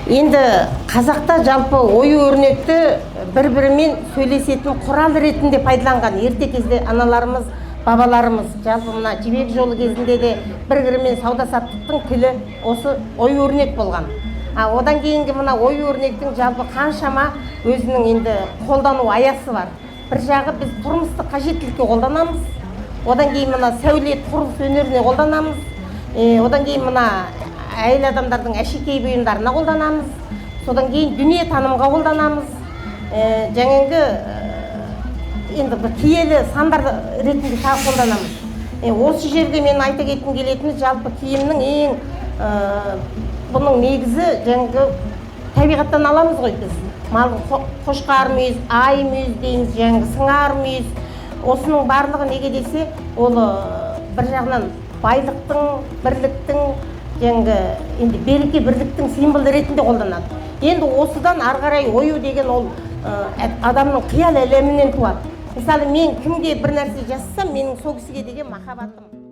Енді қазақта жалпы ою-өрнекті бір-бірімен сөйлесетін құрал ретінде пайдаланған. Ерте кезде аналарымыз, бабаларымыз жалпы мына жібек жолы кезінде де бір-бірімен сауда-саттықтың тілі осы ою-өрнек болған. Одан кейінгі мына ою-өрнектің жалпы қаншама өзінің енді қолдану аясы бар. Бір жағы біз тұрмыстық қажеттілікке қолданамыз. Одан кейін мына сәулет, құрылыс өнеріне қолданамыз. Одан кейін мына әйел адамдардың әшекей бұйымдарына қолданамыз. Содан кейін дүние танымға қолданамыз. Жаңағы енді бір киелі сандар ретінде тағы қолданамыз. Осы жерде мен айта кеткім келетіні жалпы киімнің ең бұның негізі жаңағы табиғаттан аламыз ғой біз. Малдың қошқар мүйіз, ай мүйіз дейміз, жаңағы сыңар мүйіз. Осының барлығы неге десе, ол бір жағынан байлықтың, бірліктің, жаңағы енді береке бірліктің символы ретінде қолданады. Енді осыдан ары қарай ою деген ол адамның қиял әлемінен туады. Мысалы мен кімге бір нәрсе жазсам, менің сол кісіге деген махаббатым.